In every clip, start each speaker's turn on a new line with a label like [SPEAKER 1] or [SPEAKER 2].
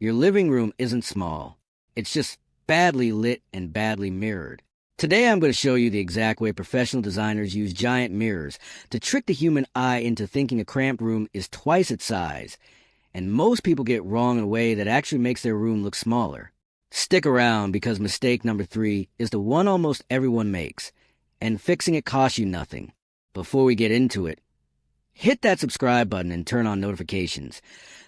[SPEAKER 1] Your living room isn't small. It's just badly lit and badly mirrored. Today I'm going to show you the exact way professional designers use giant mirrors to trick the human eye into thinking a cramped room is twice its size, and most people get it wrong in a way that actually makes their room look smaller. Stick around because mistake number 3 is the one almost everyone makes, and fixing it costs you nothing. Before we get into it, hit that subscribe button and turn on notifications,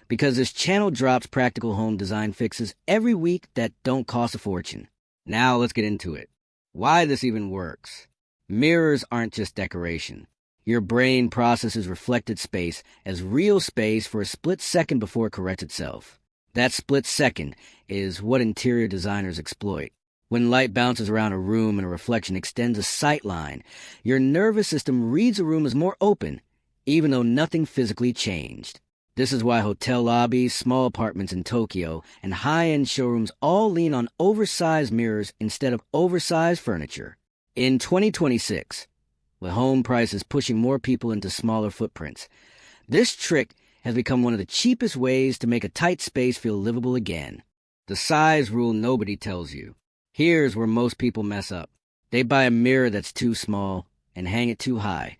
[SPEAKER 1] because this channel drops practical home design fixes every week that don't cost a fortune. Now let's get into it. Why this even works. Mirrors aren't just decoration. Your brain processes reflected space as real space for a split second before it corrects itself. That split second is what interior designers exploit. When light bounces around a room and a reflection extends a sight line, your nervous system reads a room as more open, even though nothing physically changed. This is why hotel lobbies, small apartments in Tokyo, and high-end showrooms all lean on oversized mirrors instead of oversized furniture. In 2026, with home prices pushing more people into smaller footprints, this trick has become one of the cheapest ways to make a tight space feel livable again. The size rule nobody tells you. Here's where most people mess up. They buy a mirror that's too small and hang it too high,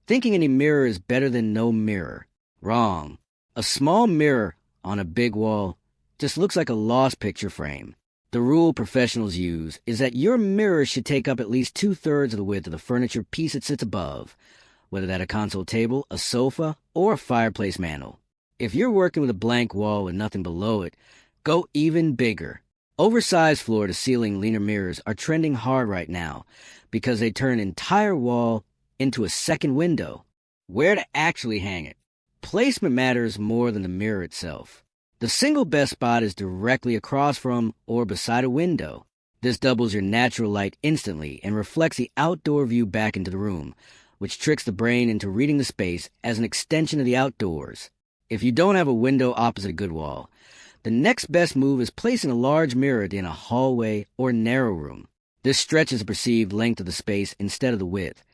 [SPEAKER 1] thinking any mirror is better than no mirror. Wrong. A small mirror on a big wall just looks like a lost picture frame. The rule professionals use is that your mirror should take up at least 2/3 of the width of the furniture piece it sits above, whether that a console table, a sofa, or a fireplace mantel. If you're working with a blank wall with nothing below it, go even bigger. Oversized floor-to-ceiling leaner mirrors are trending hard right now because they turn an entire wall into a second window. Where to actually hang it? Placement matters more than the mirror itself. The single best spot is directly across from or beside a window. This doubles your natural light instantly and reflects the outdoor view back into the room, which tricks the brain into reading the space as an extension of the outdoors. If you don't have a window opposite a good wall, the next best move is placing a large mirror in a hallway or narrow room. This stretches the perceived length of the space instead of the width,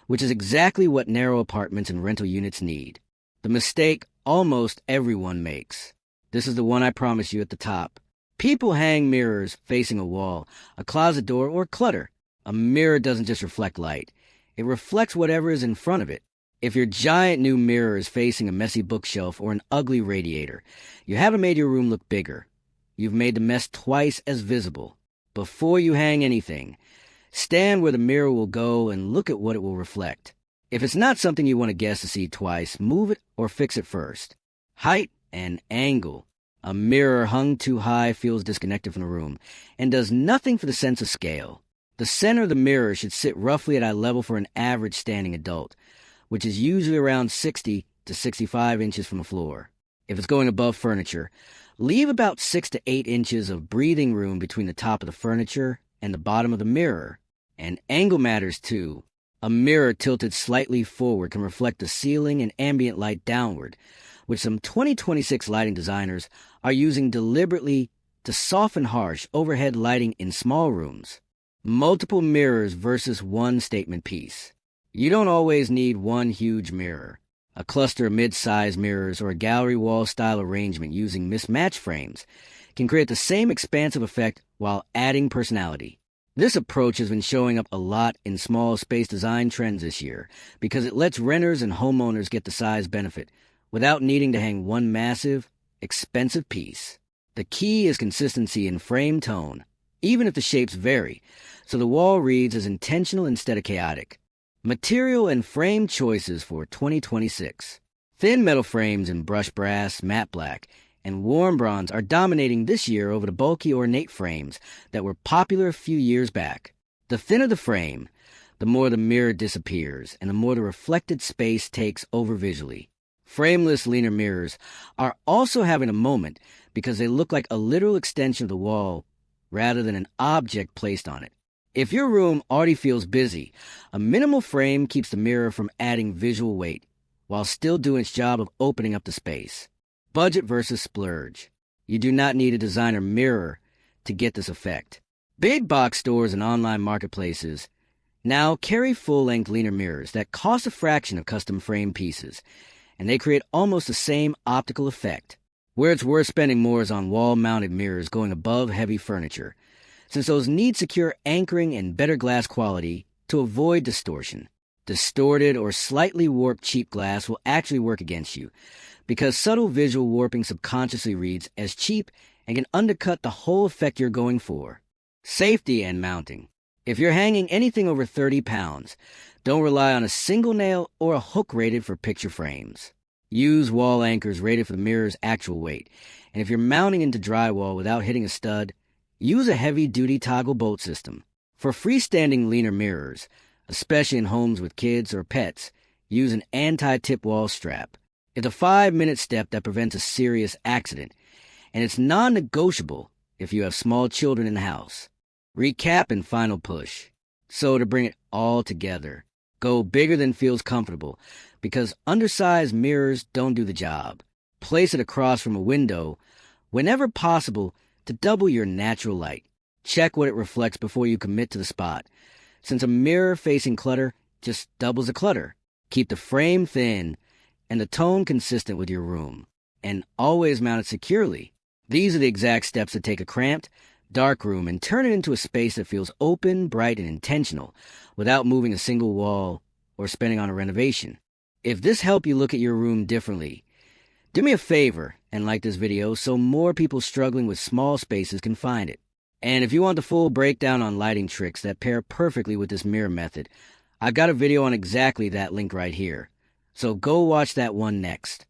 [SPEAKER 1] which is exactly what narrow apartments and rental units need. The mistake almost everyone makes. This is the one I promise you at the top. People hang mirrors facing a wall, a closet door, or clutter. A mirror doesn't just reflect light. It reflects whatever is in front of it. If your giant new mirror is facing a messy bookshelf or an ugly radiator, you haven't made your room look bigger. You've made the mess twice as visible. Before you hang anything, stand where the mirror will go and look at what it will reflect. If it's not something you want a guest to see twice, move it or fix it first. Height and angle. A mirror hung too high feels disconnected from the room and does nothing for the sense of scale. The center of the mirror should sit roughly at eye level for an average standing adult, which is usually around 60 to 65 inches from the floor. If it's going above furniture, leave about 6 to 8 inches of breathing room between the top of the furniture and the bottom of the mirror. And angle matters too. A mirror tilted slightly forward can reflect the ceiling and ambient light downward, which some 2026 lighting designers are using deliberately to soften harsh overhead lighting in small rooms. Multiple mirrors versus one statement piece. You don't always need one huge mirror. A cluster of mid-sized mirrors or a gallery wall style arrangement using mismatched frames can create the same expansive effect while adding personality. This approach has been showing up a lot in small space design trends this year because it lets renters and homeowners get the size benefit without needing to hang one massive, expensive piece. The key is consistency in frame tone, even if the shapes vary, so the wall reads as intentional instead of chaotic. Material and frame choices for 2026. Thin metal frames in brushed brass, matte black, and warm bronze are dominating this year over the bulky ornate frames that were popular a few years back. The thinner the frame, the more the mirror disappears and the more the reflected space takes over visually. Frameless leaner mirrors are also having a moment because they look like a literal extension of the wall rather than an object placed on it. If your room already feels busy, a minimal frame keeps the mirror from adding visual weight while still doing its job of opening up the space. Budget versus splurge. You do not need a designer mirror to get this effect. Big box stores and online marketplaces now carry full-length leaner mirrors that cost a fraction of custom frame pieces, and they create almost the same optical effect. Where it's worth spending more is on wall-mounted mirrors going above heavy furniture, since those need secure anchoring and better glass quality to avoid distortion. Distorted or slightly warped cheap glass will actually work against you, because subtle visual warping subconsciously reads as cheap and can undercut the whole effect you're going for. Safety and mounting. If you're hanging anything over 30 pounds, don't rely on a single nail or a hook rated for picture frames. Use wall anchors rated for the mirror's actual weight, and if you're mounting into drywall without hitting a stud, use a heavy-duty toggle bolt system. For freestanding leaner mirrors, especially in homes with kids or pets, use an anti-tip wall strap. It's a 5-minute step that prevents a serious accident, and it's non-negotiable if you have small children in the house. Recap and final push. So to bring it all together, go bigger than feels comfortable, because undersized mirrors don't do the job. Place it across from a window, whenever possible, to double your natural light. Check what it reflects before you commit to the spot, since a mirror facing clutter just doubles the clutter. Keep the frame thin and the tone consistent with your room, and always mount it securely. These are the exact steps to take a cramped, dark room and turn it into a space that feels open, bright, and intentional without moving a single wall or spending on a renovation. If this helped you look at your room differently, do me a favor and like this video so more people struggling with small spaces can find it. And if you want the full breakdown on lighting tricks that pair perfectly with this mirror method, I've got a video on exactly that link right here. So go watch that one next.